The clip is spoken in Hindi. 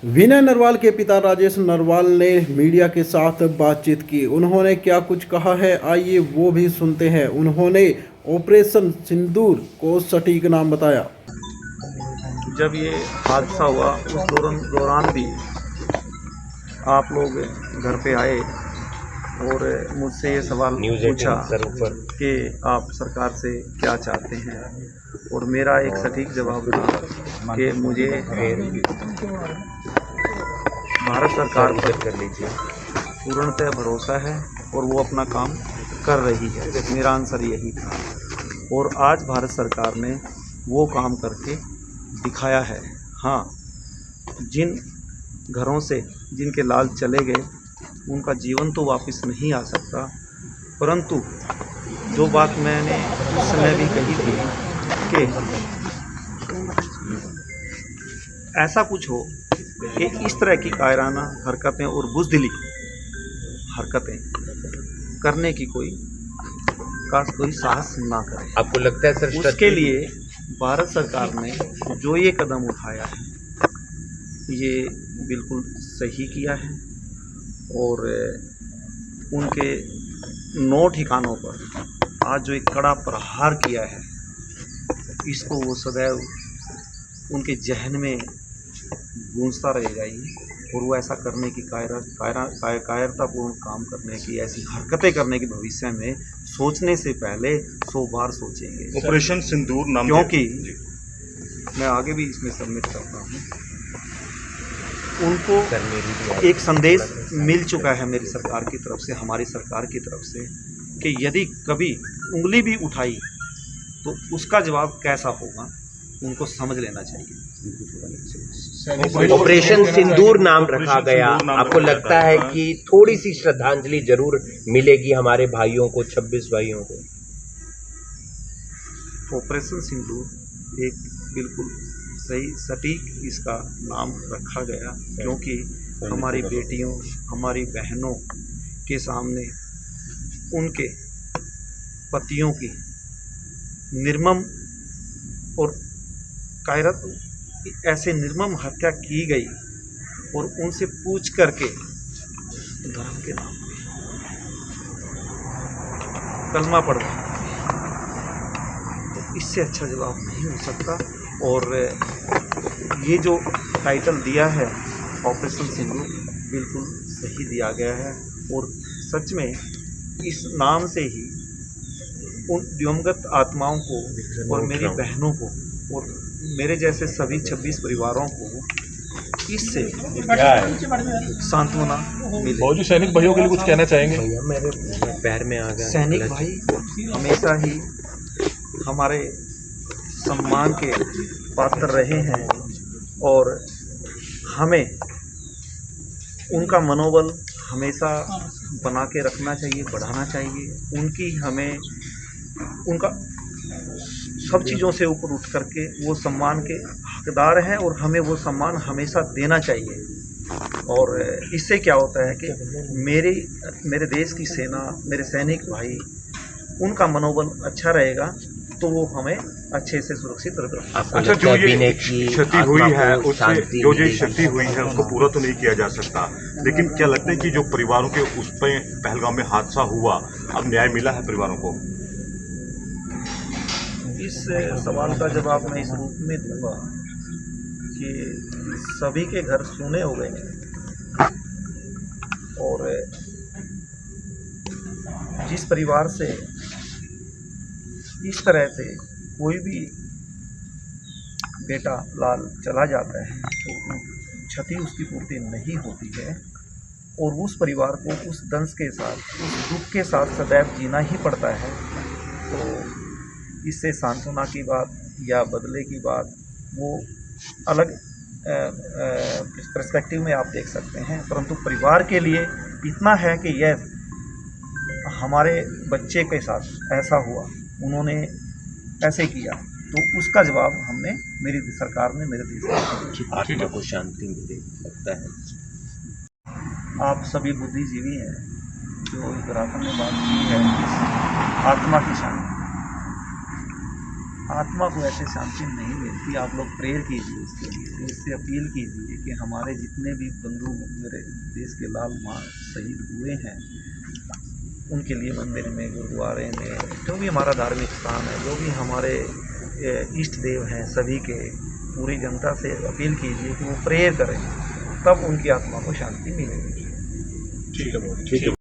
विनय नरवाल के पिता राजेश नरवाल ने मीडिया के साथ बातचीत की। उन्होंने क्या कुछ कहा है, आइए वो भी सुनते हैं। उन्होंने ऑपरेशन सिंदूर को सटीक नाम बताया। जब ये हादसा हुआ उस दौरान भी आप लोग घर पे आए और मुझसे ये सवाल पूछा कि आप सरकार से क्या चाहते हैं, और मेरा एक सटीक जवाब था कि मुझे भारत सरकार पर पूर्णतः भरोसा है और वो अपना काम कर रही है। मेरा आंसर यही था, और आज भारत सरकार ने वो काम करके दिखाया है। हाँ, जिन घरों से जिनके लाल चले गए उनका जीवन तो वापस नहीं आ सकता, परंतु जो बात मैंने उस समय भी कही थी कि ऐसा कुछ हो कि इस तरह की कायराना हरकतें और बुज़दिली हरकतें करने की कोई साहस ना करे। आपको लगता है सर उसके लिए भारत सरकार ने जो ये कदम उठाया है ये बिल्कुल सही किया है, और उनके 9 ठिकानों पर आज जो एक कड़ा प्रहार किया है, इसको वो सदैव उनके जहन में गूंजता रहेगा ही, और वो ऐसा करने की कायरतापूर्ण काम करने की, ऐसी हरकतें करने की भविष्य में सोचने से पहले 100 बार सोचेंगे। ऑपरेशन सिंदूर नाम, क्योंकि मैं आगे भी इसमें सबमिट करता हूँ, उनको एक संदेश मिल चुका है मेरी सरकार की तरफ से, हमारी सरकार की तरफ से, कि यदि कभी उंगली भी उठाई तो उसका जवाब कैसा होगा उनको समझ लेना चाहिए। ऑपरेशन सिंदूर नाम रखा गया। आपको लगता है कि थोड़ी सी श्रद्धांजलि जरूर मिलेगी हमारे भाइयों को, 26 भाइयों को? ऑपरेशन सिंदूर एक बिल्कुल सही सटीक इसका नाम रखा गया, क्योंकि हमारी बेटियों, हमारी बहनों के सामने उनके पतियों की निर्मम और कायरत ऐसे निर्मम हत्या की गई, और उनसे पूछ करके धर्म के नाम पे कलमा पढ़ना, तो इससे अच्छा जवाब नहीं हो सकता। और ये जो टाइटल दिया है ऑपरेशन सिंदूर, बिल्कुल सही दिया गया है, और सच में इस नाम से ही उन दिवंगत आत्माओं को और मेरी बहनों को और मेरे जैसे सभी 26 परिवारों को इससे सांत्वना मिले। फौजी सैनिक भाइयों के लिए कुछ कहना चाहेंगे? भैया मेरे पैर में आ गया। सैनिक भाई हमेशा ही हमारे सम्मान के पात्र रहे हैं, और हमें उनका मनोबल हमेशा बना के रखना चाहिए, बढ़ाना चाहिए। उनकी हमें उनका सब चीज़ों से ऊपर उठ करके वो सम्मान के हकदार हैं, और हमें वो सम्मान हमेशा देना चाहिए। और इससे क्या होता है कि मेरे देश की सेना, मेरे सैनिक भाई, उनका मनोबल अच्छा रहेगा तो वो हमें अच्छे से सुरक्षित रख। अच्छा, जो ये क्षति हुई है उससे जो क्षति हुई है उसको पूरा तो नहीं किया जा सकता, लेकिन क्या लगता है कि जो परिवारों के उस पर पहलगाम में हादसा हुआ, अब न्याय मिला है परिवारों को? इस सवाल का जवाब मैं इस रूप में दूंगा कि सभी के घर सूने हो गए हैं, और जिस परिवार से इस तरह से कोई भी बेटा लाल चला जाता है तो क्षति उसकी पूर्ति नहीं होती है, और उस परिवार को उस दंश के साथ, उस दुख के साथ सदैव जीना ही पड़ता है। तो इससे सांत्वना की बात या बदले की बात वो अलग पर्सपेक्टिव में आप देख सकते हैं, परंतु परिवार के लिए इतना है कि यह हमारे बच्चे के साथ ऐसा हुआ, उन्होंने ऐसे किया, तो उसका जवाब हमने, मेरी सरकार ने, मेरे देश में आत्मा को शांति मिले लगता है। आप सभी बुद्धिजीवी हैं, जो इस रात में बात की है, आत्मा की शांति, आत्मा को ऐसे शांति नहीं मिलती। आप लोग प्रेयर कीजिए इसके लिए, देश से अपील कीजिए कि हमारे जितने भी बंधु मेरे देश के लाल माँ शहीद हुए हैं उनके लिए मंदिर में, गुरुद्वारे में, जो भी हमारा धार्मिक स्थान है, जो भी हमारे इष्ट देव हैं, सभी के पूरी जनता से अपील कीजिए कि वो प्रेयर करें, तब उनकी आत्मा को शांति मिलेगी। ठीक है।